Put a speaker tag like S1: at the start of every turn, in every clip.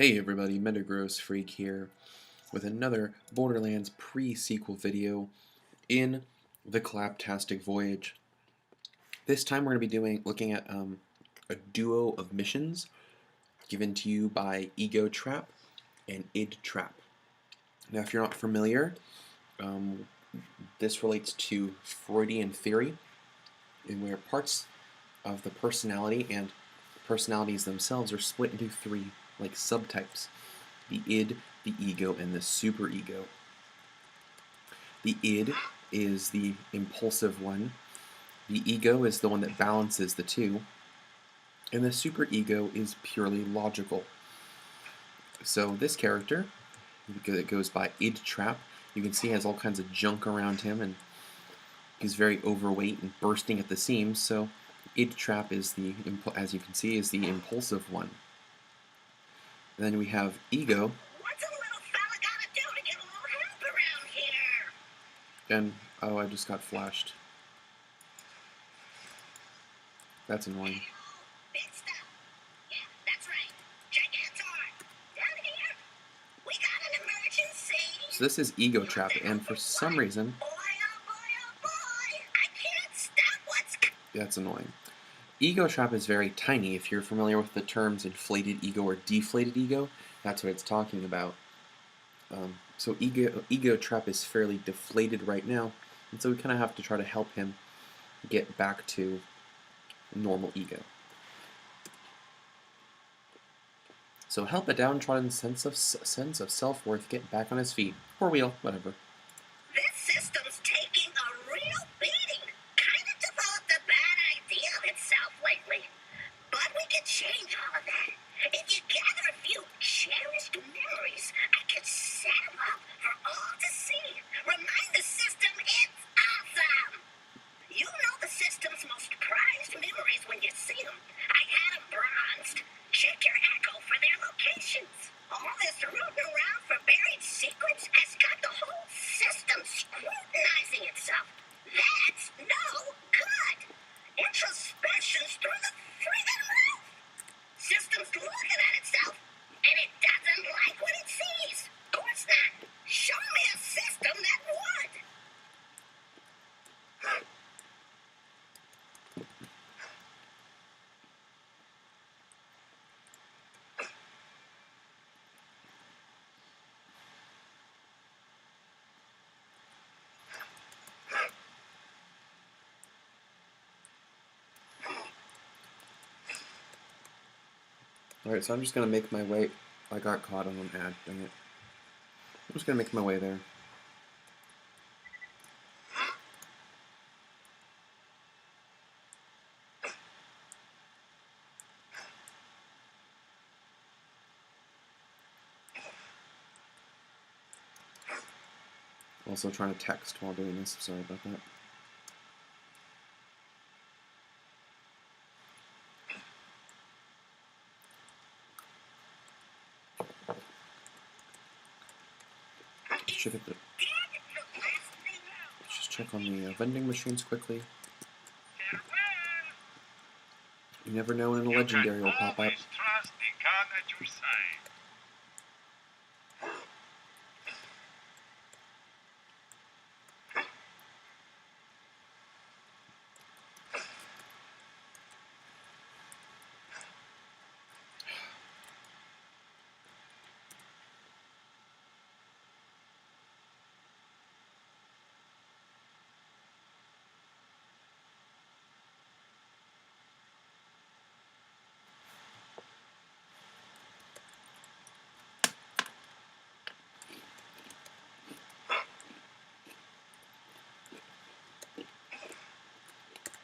S1: Hey everybody, Metagross Freak here with another Borderlands pre-sequel video in the Claptastic Voyage. This time we're going to be looking at a duo of missions given to you by Ego Trap and Id Trap. Now if you're not familiar, this relates to Freudian theory, in where parts of the personality and personalities themselves are split into three subtypes: the id, the ego, and the superego. The id is the impulsive one, the ego is the one that balances the two, and the superego is purely logical. So this character, that goes by Id Trap, you can see has all kinds of junk around him, and he's very overweight and bursting at the seams, so Id Trap is as you can see, is the impulsive one. And then we have Ego.
S2: What's a little fella gotta do to get a little help around here?
S1: And, oh, I just got flashed. That's annoying.
S2: Big stuff. Yeah, that's right. Gigantor. Down here. We got an emergency.
S1: So this is Ego Trap, and for some reason...
S2: Boy, oh boy, oh boy. I can't stop what's...
S1: That's annoying. Ego Trap is very tiny. If you're familiar with the terms inflated ego or deflated ego, that's what it's talking about. So Ego Trap is fairly deflated right now, and so we kind of have to try to help him get back to normal ego. So help a downtrodden sense of self-worth get back on his feet. Or wheel, whatever.
S2: This system's taking a real beating. Kind of developed a bad idea of itself lately. But we can change all of that. If you gather a few cherished memories, I can set them up for all to see. Remind the system it's awesome. You know the system's most prized memories when you see them. I had them bronzed. Check your echo for their locations. All this rooting around for buried secrets has got the whole system scrutinizing itself. That's no good. Introspection's through the friggin' roof. System's looking at itself, and it doesn't like what it sees. Of course not. Show me a system that would.
S1: Alright, so I'm just going to make my way... I got caught on an ad, dang it. I'm just going to make my way there. Also trying to text while doing this, sorry about that. Let's just check on the vending machines quickly. You never know when a legendary will pop up.
S3: Trust the gun at your side.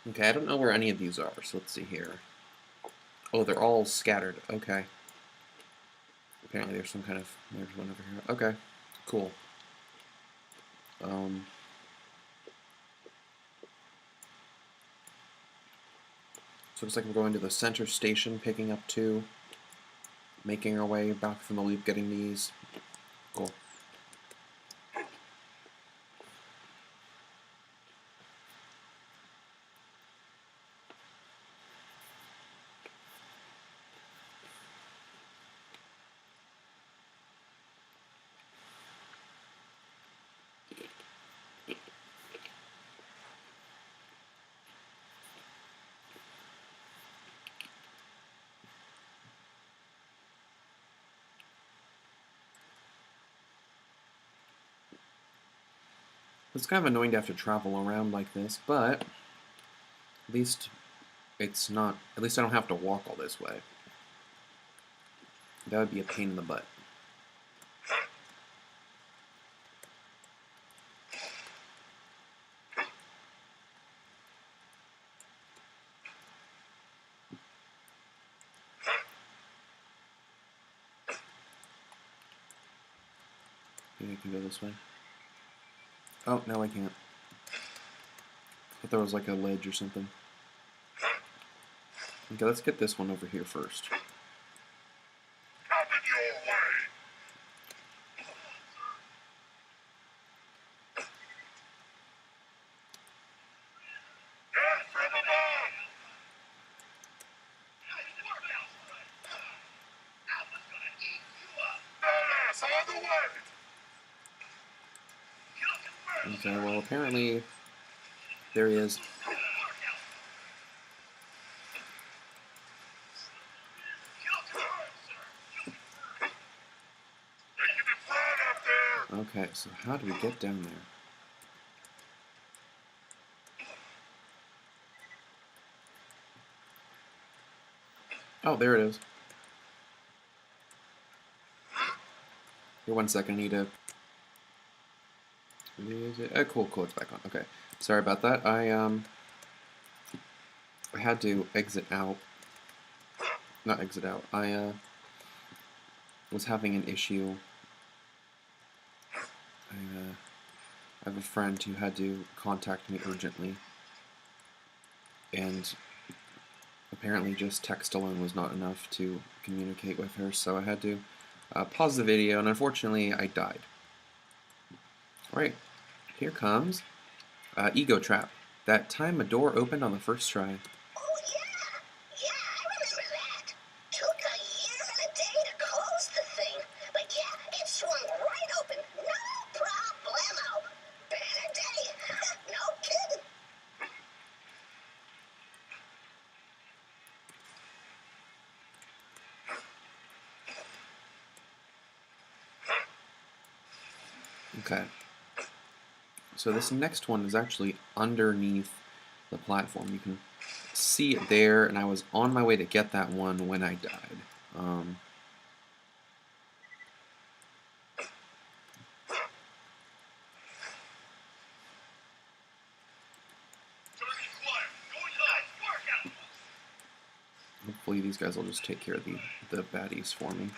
S1: Okay, I don't know where any of these are, so let's see here. Oh, they're all scattered. Okay. Apparently there's some kind of... There's one over here. Okay, cool. So it looks like we're going to the center station, picking up two, making our way back from the loop, getting these. Cool. It's kind of annoying to have to travel around like this, but at least it's not. At least I don't have to walk all this way. That would be a pain in the butt. Maybe I can go this way. Oh, no, I can't. I thought there was like a ledge or something. Okay, let's get this one over here first.
S3: Coming your way. Death from above. Badass on the way.
S1: Okay, well, apparently there he is.
S3: Making it flat up there.
S1: Okay, so how do we get down there? Oh, there it is. Here, 1 second, I need to... Is it? Oh, cool, it's back on. Okay, sorry about that. I had to exit out. Not exit out. I was having an issue. I have a friend who had to contact me urgently, and apparently just text alone was not enough to communicate with her, so I had to pause the video, and unfortunately I died. Alright, here comes Ego Trap. That time a door opened on the first try.
S2: Oh, yeah. Yeah, I remember that. Took a year and a day to close the thing. But yeah, it swung right open. No problemo. Better day. No kidding.
S1: Okay. So this next one is actually underneath the platform. You can see it there, and I was on my way to get that one when I died. Hopefully these guys will just take care of the baddies for me.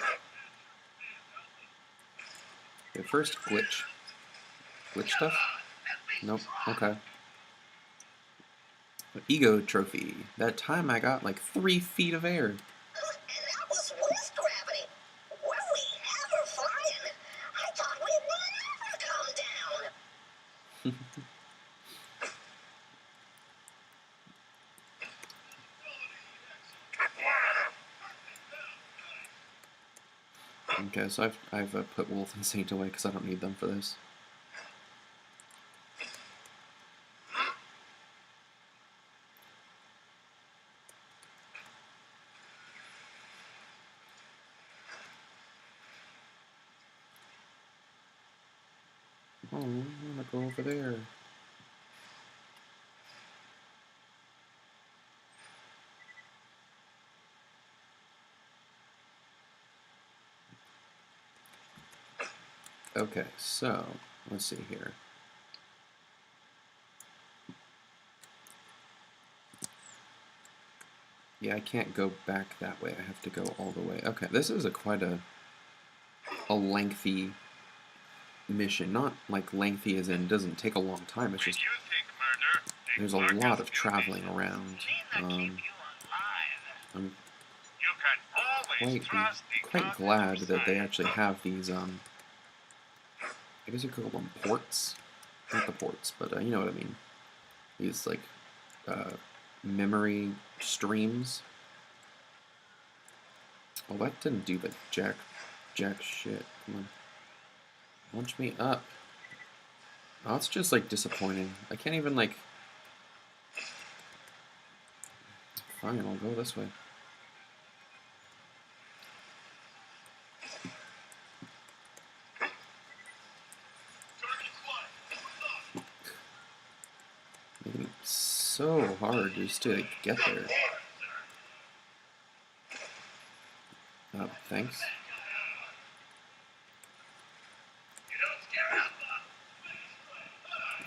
S1: Okay, first glitch. Glitch stuff? Nope. Okay. Ego trophy. That time I got like 3 feet of air.
S2: And that was with gravity. Were we ever flying? I thought we would never come down.
S1: Okay, so I've put Wolf and Saint away because I don't need them for this. Oh, I want to go over there. Okay, so let's see here. Yeah, I can't go back that way. I have to go all the way. Okay, this is quite a lengthy mission. Not like lengthy as in doesn't take a long time. It's just there's a lot of traveling around. I'm quite glad that they actually have these I guess you could call them ports. Not the ports, but you know what I mean. These like memory streams. Oh, that didn't do the jack shit. Come on. Launch me up. Oh, it's just like disappointing. I can't even like... Fine, I'll go this way. so hard just to get there. Oh, thanks.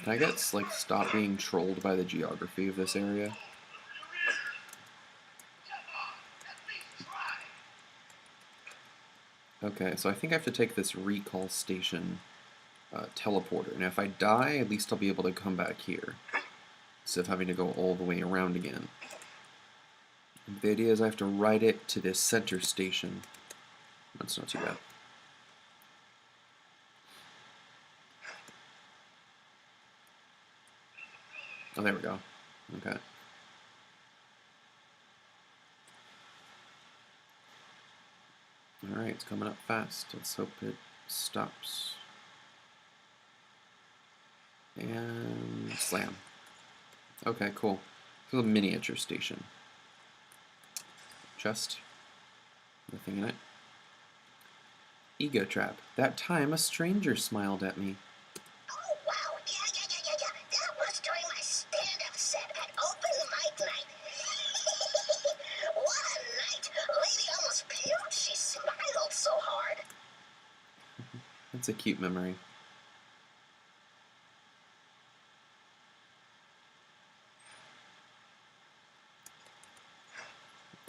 S1: Can I get, like, stop being trolled by the geography of this area? Okay, so I think I have to take this recall station teleporter. Now, if I die, at least I'll be able to come back here, instead of having to go all the way around again. And the idea is I have to ride it to this center station. That's not too bad. Oh, there we go. Okay. Alright, it's coming up fast. Let's hope it stops. And slam. Okay, cool. This is a miniature station. Chest. Nothing in it. Ego trap. That time a stranger smiled at me.
S2: Oh, wow. Yeah. That was during my stand-up set at Open Mic Night. What a night. Lady almost puked. She smiled so hard.
S1: That's a cute memory.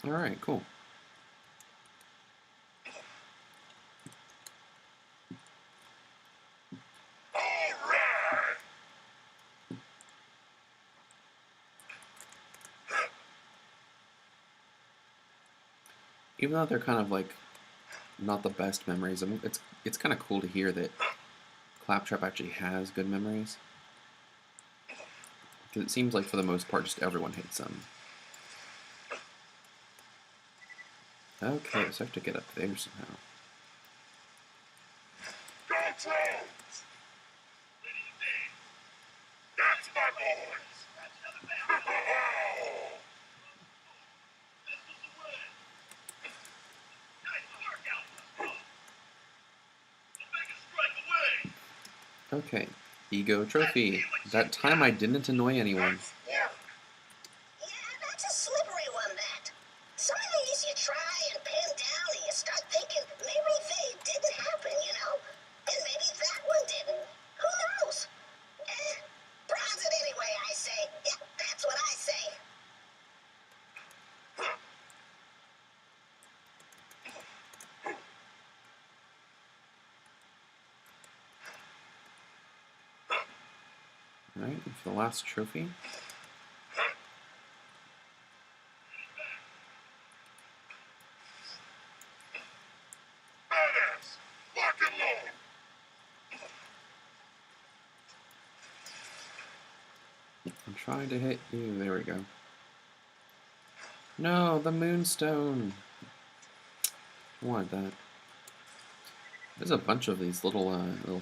S1: Alright, cool. Even though they're kind of like not the best memories, I mean, it's kind of cool to hear that Claptrap actually has good memories. Because it seems like for the most part, just everyone hates them. Okay, so I have to get up there somehow.
S3: Go Trolls! That's my boys!
S1: Okay, ego trophy. That time I didn't annoy anyone.
S2: Yeah, that's a slippery one, that. Some of these you try and pin down and you start thinking maybe they didn't happen, you know? And maybe that one didn't. Who knows? Bronze it anyway, I say. Yeah, that's what I say.
S1: Alright, for the last trophy.
S3: Badass! Lock and load!
S1: I'm trying to hit you. There we go. No, the moonstone. I wanted that. There's a bunch of these little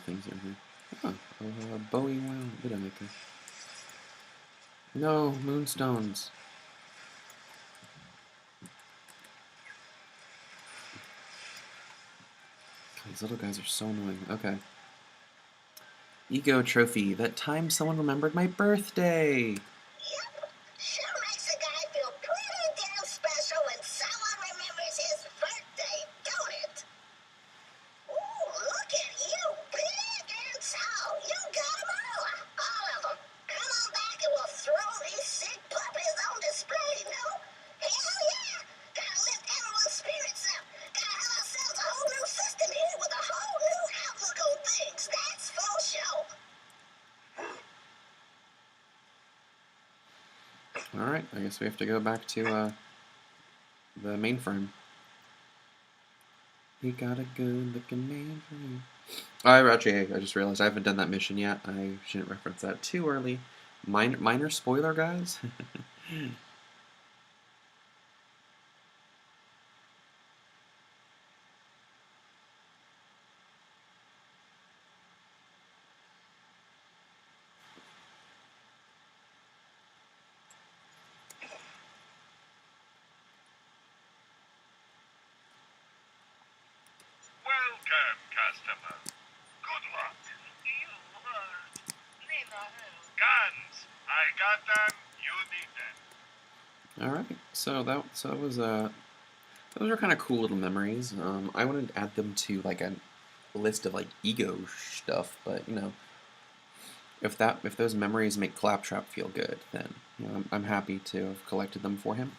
S1: things in here. Oh, Bowie wound Widowmaker. No, moonstones. These little guys are so annoying. Okay. Ego trophy. That time someone remembered my birthday.
S2: Yep. Sure makes a guy feel pretty damn special when someone remembers his birthday, don't it? Ooh, look at you, big and tall. You got 'em all. All of 'em. Come on back and we'll throw these sick puppies on display, no? Hell yeah! Gotta lift everyone's spirits up. Gotta have ourselves a whole new system here with a whole new outlook on things. That's for sure.
S1: Alright, I guess we have to go back to the mainframe. We got a good looking mainframe. I just realized I haven't done that mission yet. I shouldn't reference that too early. Minor spoiler, guys.
S3: Welcome, customer. Good luck.
S4: You, leave the house.
S3: Guns! I got them. You Good evening.
S1: All right, so that was those are kind of cool little memories. I wanted to add them to like a list of like ego stuff, but you know, if those memories make Claptrap feel good, then you know I'm happy to have collected them for him.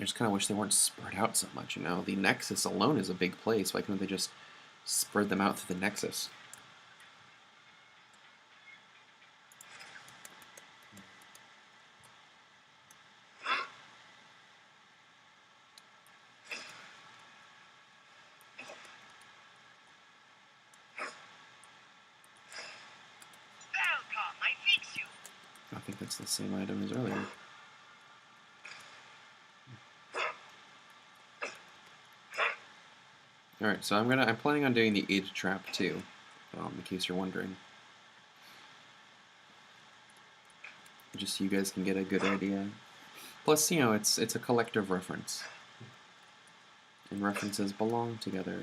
S1: I just kind of wish they weren't spread out so much. You know, the Nexus alone is a big place. Why couldn't they just spread them out through the Nexus?
S2: Welcome, I fix you.
S1: I think that's the same item as earlier. Alright, so I'm planning on doing the id trap too, in case you're wondering. Just so you guys can get a good idea. Plus, you know, it's a collective reference. And references belong together.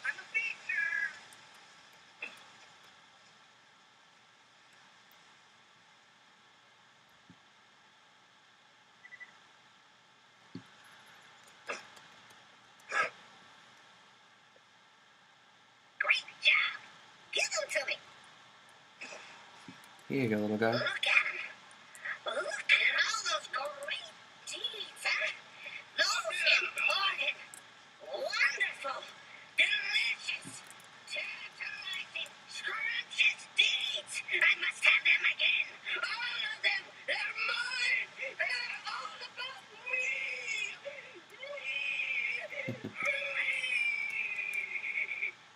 S2: I'm a fixer. Great job. Give them to me.
S1: Here you go, little guy.
S2: Look at him. Look at all those great deeds, huh? Those important, wonderful, delicious, tantalizing, scrumptious deeds. I must have them again. All of them. They're mine. They're all about me.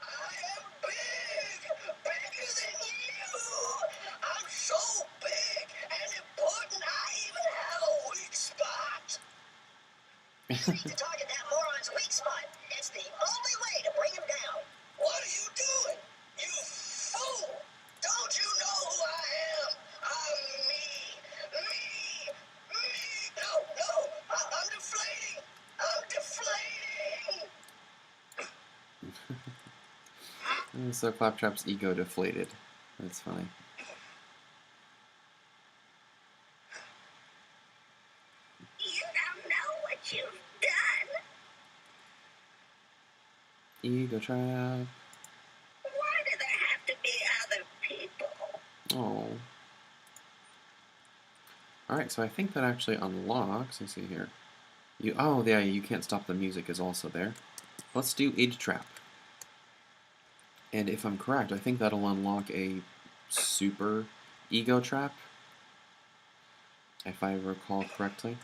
S2: I am big, bigger than you. I'm so big and important. I even have a weak spot. You need to target that moron's weak spot. It's the only way to bring him down. What are you doing? You fool! Don't you know who I am? I'm me. Me. Me. No, no. I'm deflating. I'm deflating.
S1: So Claptrap's ego deflated. That's funny.
S2: You don't know what you've done.
S1: Ego trap.
S2: Why do there have to be other people?
S1: Oh. Alright, so I think that actually unlocks. Let's see here. Oh, yeah, you can't stop the music is also there. Let's do id trap. And if I'm correct, I think that'll unlock a super ego trap, if I recall correctly.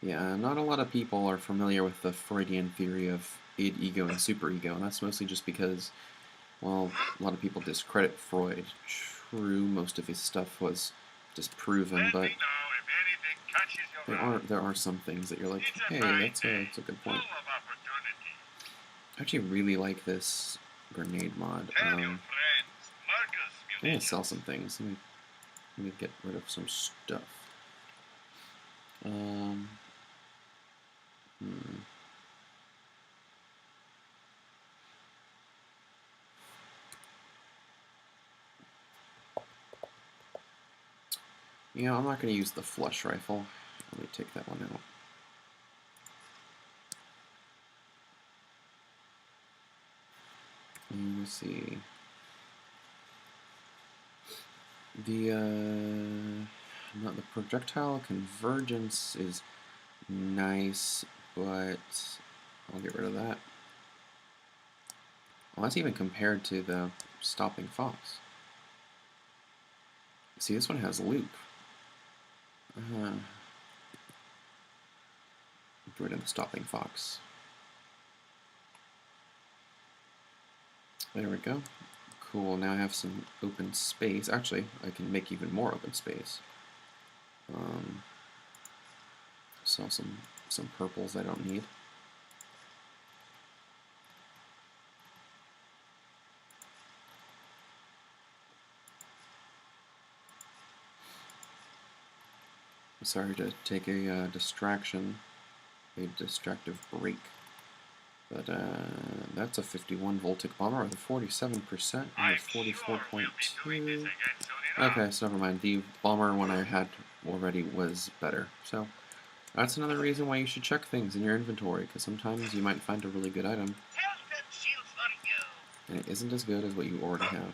S1: Yeah, not a lot of people are familiar with the Freudian theory of id, ego, and superego, and that's mostly just because, well, a lot of people discredit Freud. True, most of his stuff was disproven,
S3: Let
S1: but
S3: me know if anything catches your eye.
S1: there are some things that you're like,
S3: It's a
S1: hey,
S3: fine
S1: that's
S3: day,
S1: a good
S3: full
S1: point.
S3: of opportunity.
S1: I actually really like this grenade mod.
S3: Tell your
S1: I'm
S3: friends, Marcus
S1: gonna
S3: Munitions.
S1: sell some things. Let me get rid of some stuff. Hmm. You know, I'm not going to use the flush rifle. Let me take that one out. Let me see. Not the projectile convergence is nice, but I'll get rid of that. Well, that's even compared to the stopping fox. See, this one has loop. Get rid of the stopping fox. There we go. Cool, now I have some open space. Actually, I can make even more open space. Sell some purples I don't need. Sorry to take a distraction, a distractive break. But that's a 51 voltic bomber with a 47% and a 44.2. Okay, so never mind. The bomber one I had already was better. So that's another reason why you should check things in your inventory, because sometimes you might find a really good item, and it isn't as good as what you already have.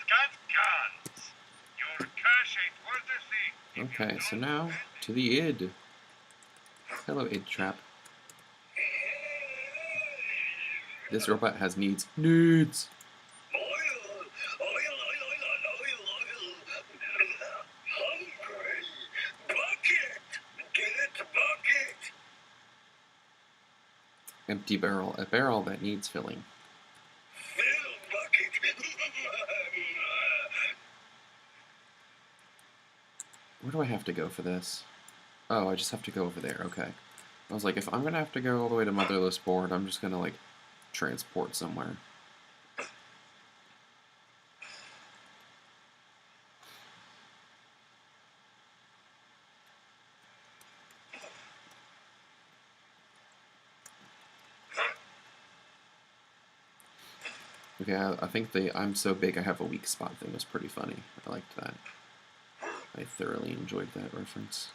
S3: Guns! Your cash ain't worth a thing.
S1: Okay, so now to the id. Hello, id trap. This robot has needs. Needs!
S2: Hungry. Bucket. Get it, bucket.
S1: Empty barrel. A barrel that needs filling.
S2: Fill bucket.
S1: Where do I have to go for this? Oh, I just have to go over there. Okay. I was like, if I'm gonna have to go all the way to Motherless Board, I'm just gonna, like, transport somewhere. Okay, I think the I'm so big I have a weak spot thing was pretty funny. I liked that. I thoroughly enjoyed that reference.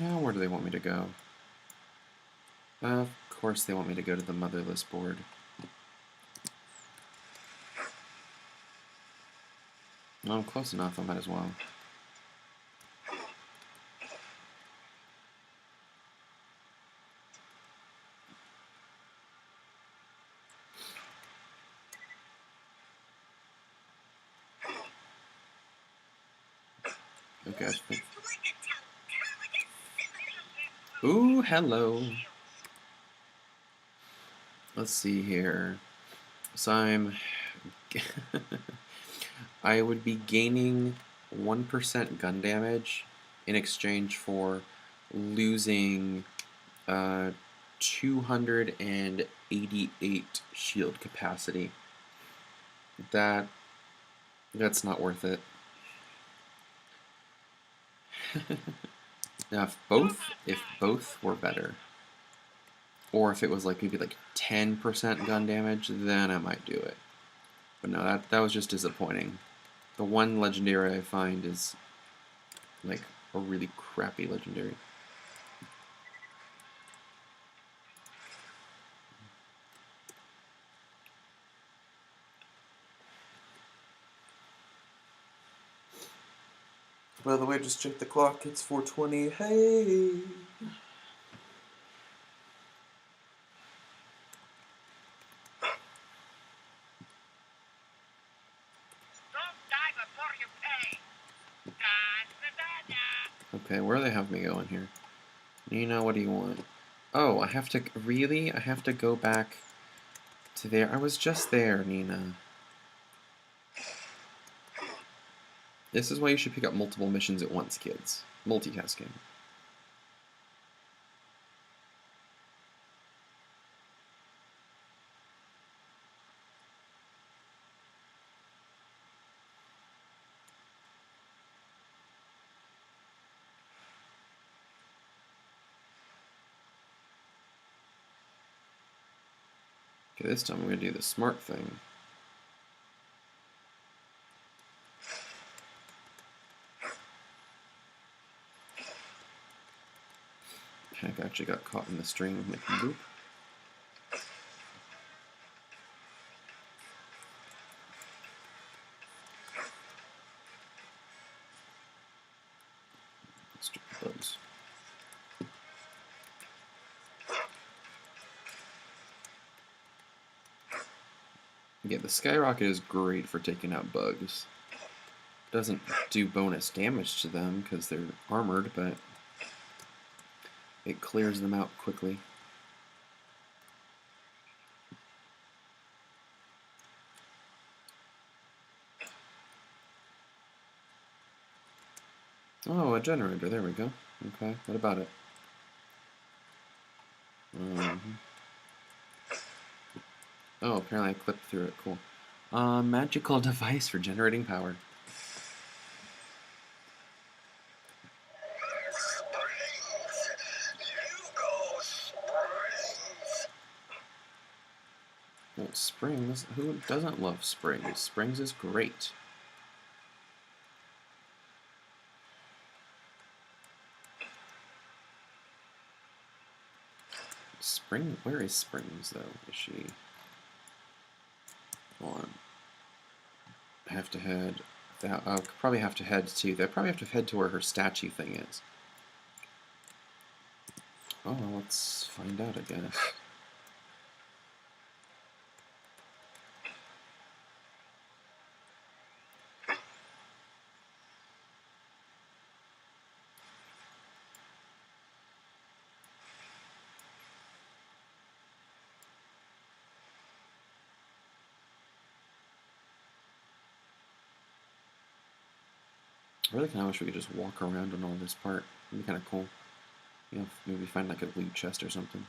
S1: Now where do they want me to go? Of course they want me to go to the Motherless Board. No, I'm close enough, I might as well. Okay. Ooh, hello. Let's see here. So I would be gaining 1% gun damage in exchange for losing 288 shield capacity. That's not worth it. Now, if both were better, or if it was like maybe like 10% gun damage, then I might do it. But no, that was just disappointing. The one legendary I find is like a really crappy legendary. By the way, just check the clock. It's 4:20. Hey! Okay, where do they have me going here? Nina, what do you want? Oh, I have to... Really? I have to go back to there? I was just there, Nina. This is why you should pick up multiple missions at once, kids. Multitasking. Okay, this time I'm going to do the smart thing. Heck, I actually got caught in the string of making boop. Stupid bugs. Yeah, the skyrocket is great for taking out bugs. Doesn't do bonus damage to them because they're armored, but it clears them out quickly. Oh, a generator. There we go. Okay, what about it? Oh, apparently I clipped through it. Cool. Magical device for generating power. Well, springs? Who doesn't love springs? Springs is great. Spring? Where is Springs, though? Is she... Hold on. I have to head... I'll probably have to head to... I probably have to head to where her statue thing is. Oh, well, let's find out, I guess. I really kind of wish we could just walk around on all this part. It'd be kind of cool. You know, maybe find like a loot chest or something.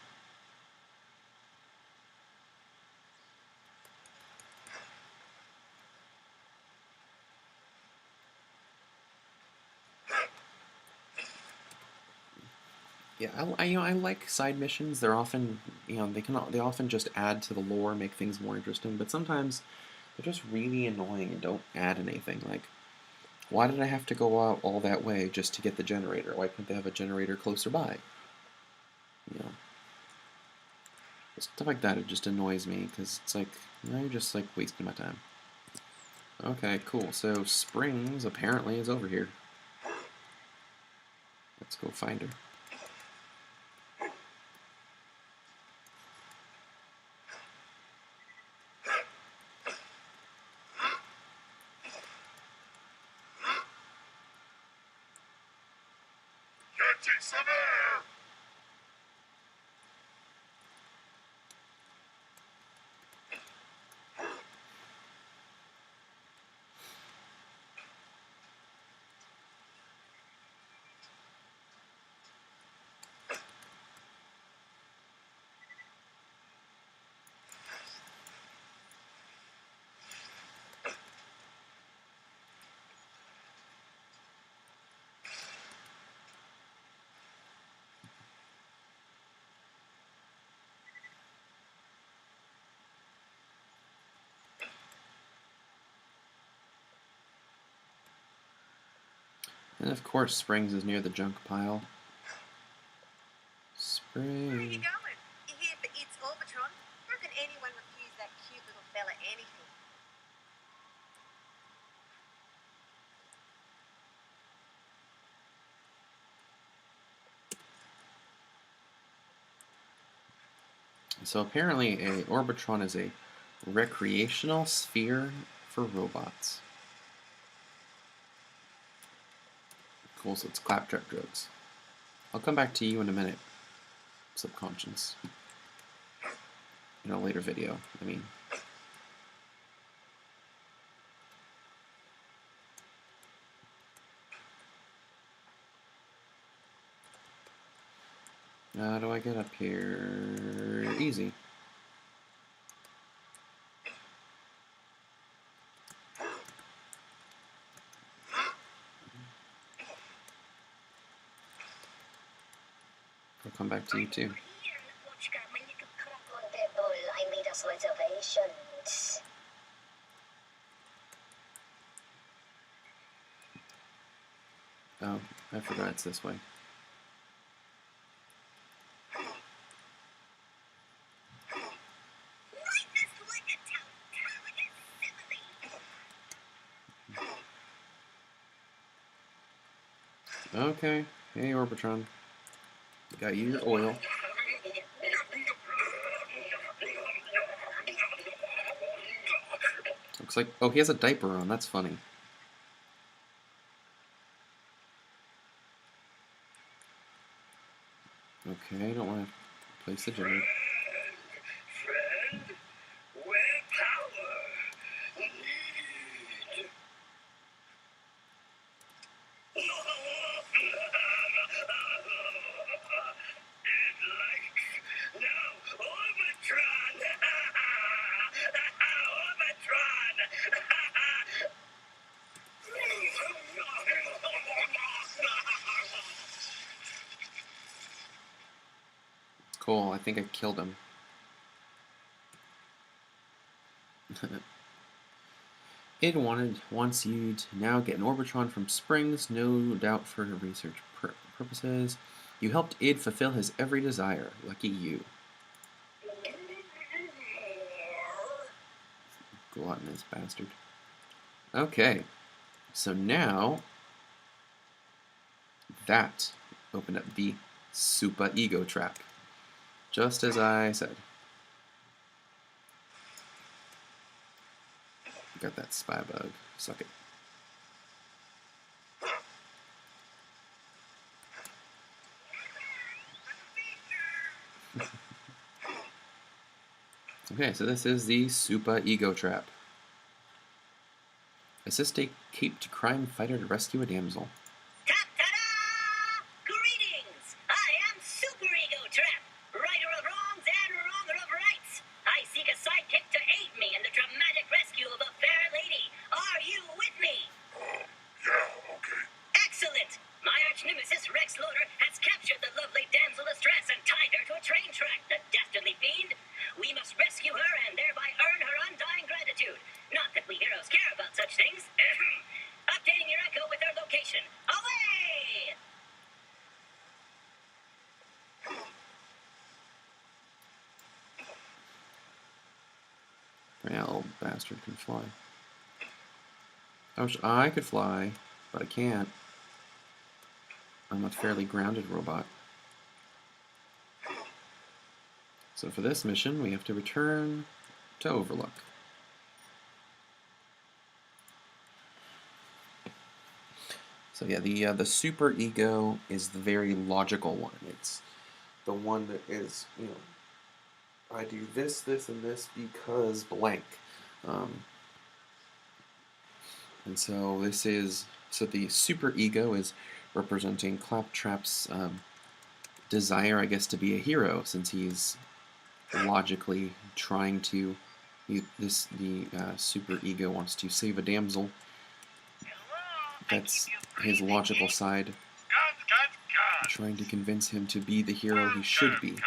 S1: Yeah, I like side missions. They're often, they often just add to the lore, make things more interesting. But sometimes they're just really annoying and don't add anything. Like, why did I have to go out all that way just to get the generator? Why couldn't they have a generator closer by? You know, stuff like that. It just annoys me because it's like, you're just like wasting my time. Okay, cool. So Springs apparently is over here. Let's go find her.
S3: Catching some air!
S1: And of course, Springs is near the junk pile.
S2: Where are you
S1: Springs.
S2: going? You here for its Orbitron? How can anyone refuse that cute little fella anything?
S1: So apparently, a Orbitron is a recreational sphere for robots. Cool, so it's claptrap drugs. I'll come back to you in a minute, subconscious. In a later video, I mean. How do I get up here? Easy. I'll come back to you too.
S2: Here, Lapuchka, when you could crack on that bull, I made us reservations.
S1: Oh, I forgot it's this way.
S2: Life is like a tautology simile.
S1: Okay. Hey, Orbitron. Got you your oil. Looks like... Oh, he has a diaper on. That's funny. Okay, I don't want to place the generator.
S2: Friend, where power need. It likes now Orbitron. Orbitron.
S1: Cool, I think I killed him. It wants you to now get an Orbitron from Springs, no doubt for research purposes. You helped Id fulfill his every desire. Lucky you. Gluttonous bastard. Okay, so now that opened up the super ego trap, just as I said. Got that spy bug. Suck it. Okay, so this is the super ego trap. Assist a caped crime fighter to rescue a damsel.
S2: Ta-ta-da! Greetings! I am Super Ego Trap, righter of wrongs and wronger of rights. I seek a sidekick to aid me in the dramatic rescue of a fair lady. Are you with me?
S3: Yeah, okay.
S2: Excellent! My arch-nemesis Rex Loader has captured the lovely damsel distress and tied her to a train track, the dastardly fiend. We must rescue her and thereby earn her undying gratitude. Not that we heroes care about such things. Updating your echo with her location. Away!
S1: Yeah, old bastard can fly. I wish I could fly, but I can't. I'm a fairly grounded robot. So for this mission, we have to return to Overlook. So yeah, the super ego is the very logical one. It's the one that is, you know, I do this, this, and this because blank. And so this is, so the super ego is representing Claptrap's desire, I guess, to be a hero, since he's logically trying to, the super ego wants to save a damsel. That's his logical side, trying to convince him to be the hero he should be.
S3: 2 words,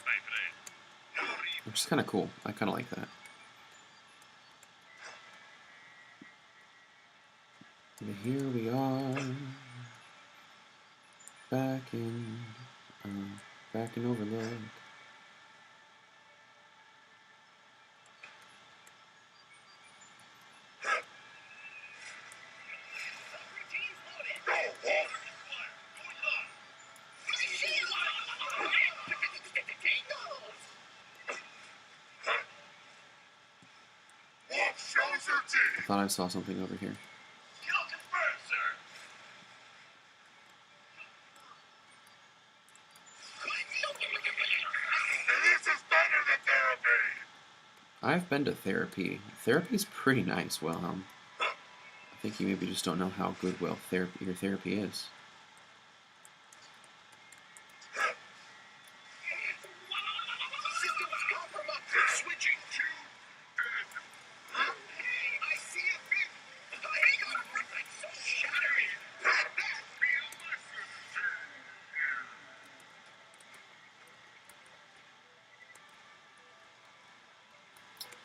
S3: my friend.
S1: Which is kind of cool. I kind of like that. And here we are, back in Overlook.
S3: What shows your teeth?
S1: I thought I saw something over here.
S3: You'll confirm, sir. This is better than therapy.
S1: I've been to therapy. Therapy's pretty nice, Wilhelm. I think you maybe just don't know how good your therapy is.
S3: Systems compromised. Switching to. I see a bit. Hang on, I'm so shattery. That be a lesson.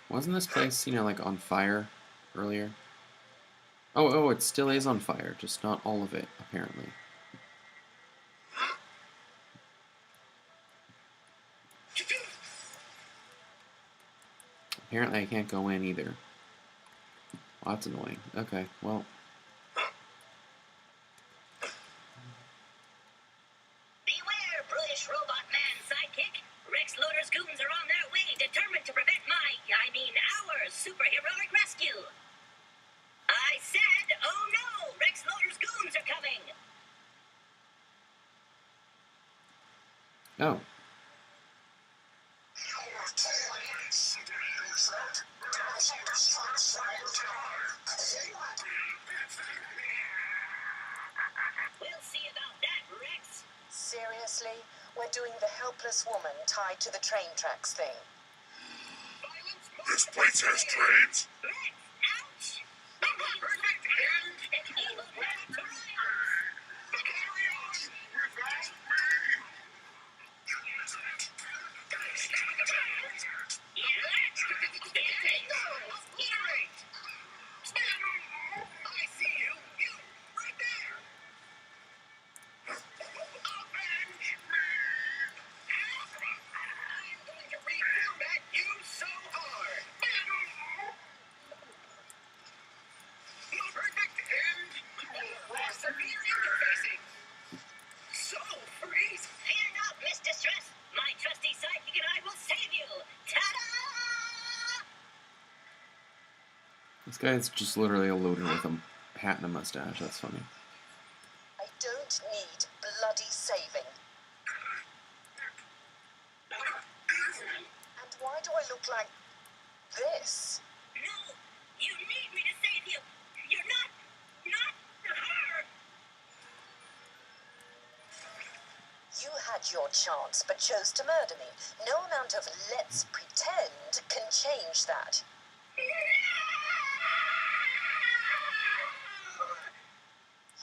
S1: Wasn't this place, you know, like on fire earlier? Oh, it still is on fire, just not all of it, apparently. Apparently I can't go in either. Well, that's annoying. Okay, well.
S2: Beware, British robot man sidekick. Rex Loader's goons are on their way, determined to prevent our superheroic rescue. I said, oh no, Rex Loader's goons are coming.
S1: Oh,
S3: You're totally serious. That's your destruction time.
S2: We'll see about that, Rex.
S4: Seriously? We're doing the helpless woman tied to the train tracks thing.
S2: Violence.
S3: This place has trains.
S2: Rex, ouch!
S3: Perfect end.
S2: An evil plan triumphs.
S3: The carry on without me.
S2: I see you. You, right there.
S3: Avenge me.
S2: I'm going to reformat you so hard.
S3: Perfect end.
S2: Severe interfacing. So, freeze. Fear not, Miss Distress. My trusty sidekick and I will save you. Ta-da!
S1: this guy's just literally a loader with a hat and a mustache. That's funny.
S4: I don't need bloody saving. And why do I look like this?
S2: No, you need me to save you. You're not her.
S4: You had your chance, but chose to murder me. No amount of let's pretend can change that.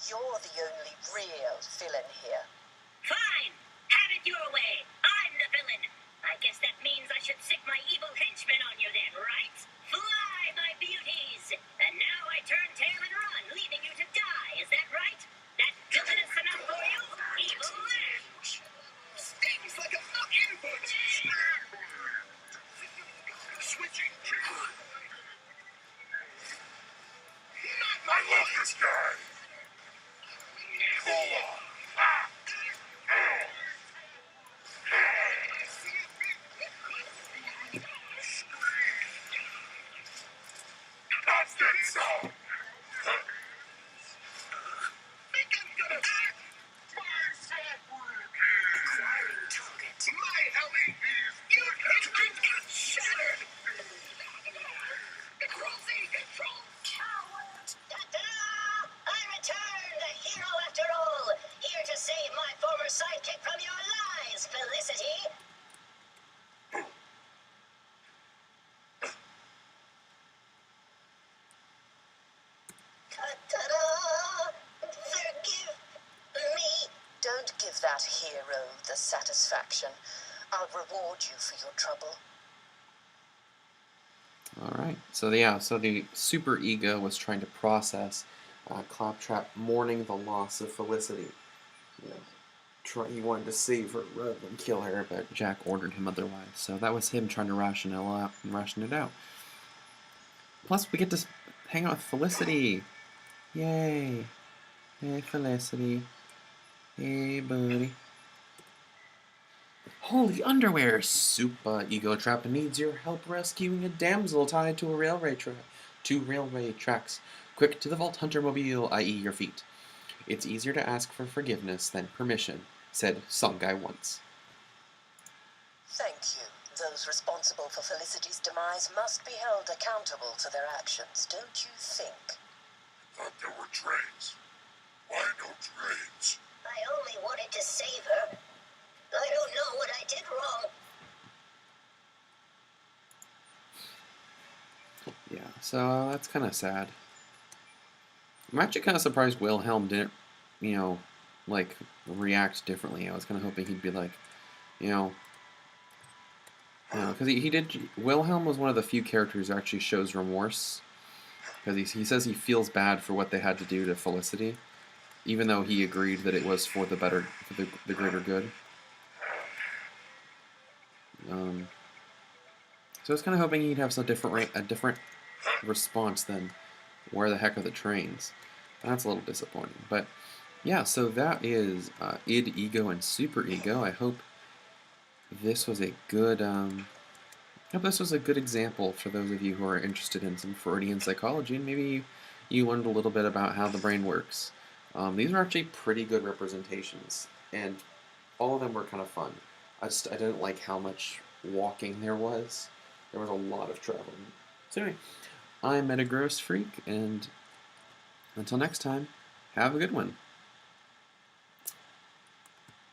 S4: You're the only real villain here.
S2: Fine, have it your way. I'm the villain. I guess that means I should sick my evil henchmen on you then, right? Fly, my beauties! And now I turn tail and run, leaving you to die. Is that right? That villainous enough for you? Evil lash!
S3: Stings like a input. Switching gears. Not my luckiest guy. Hold on. That's it, so. Think I'm gonna act? My software is my LEDs. Your engines got shattered.
S2: Control Z, control! Coward! Ta-da! I returned, a hero after all. Here to save my former sidekick from your lies, Felicity. Ta-da! Forgive me.
S4: Don't give that hero the satisfaction. I'll reward you for your trouble.
S1: All right. So yeah. So the super ego was trying to process Claptrap mourning the loss of Felicity. You know, he wanted to save her rather than kill her, but Jack ordered him otherwise. So that was him trying to ration it out. Plus, we get to hang out with Felicity. Yay! Hey, Felicity. Hey, buddy. Holy underwear! Super ego trap needs your help rescuing a damsel tied to a railway tracks. Quick to the Vault Hunter mobile, i.e. your feet. It's easier to ask for forgiveness than permission, said some guy once.
S4: Thank you. Those responsible for Felicity's demise must be held accountable for their actions, don't you think?
S3: Thought there were trains. Why no trains?
S2: I only wanted to save her. I don't know what I did wrong.
S1: Yeah, so that's kind of sad. I'm actually kind of surprised Wilhelm didn't, like, react differently. I was kind of hoping he'd be like, because he did. Wilhelm was one of the few characters who actually shows remorse, because he says he feels bad for what they had to do to Felicity, even though he agreed that it was for the greater good. So I was kind of hoping he'd have a different response than where the heck are the trains. That's a little disappointing, but yeah. So that is id, ego, and super ego. I hope this was a good. Example for those of you who are interested in some Freudian psychology, and maybe you learned a little bit about how the brain works. These are actually pretty good representations, and all of them were kind of fun. I didn't like how much walking there was. There was a lot of traveling. So anyway, I'm Metagross Freak, and until next time, have a good one.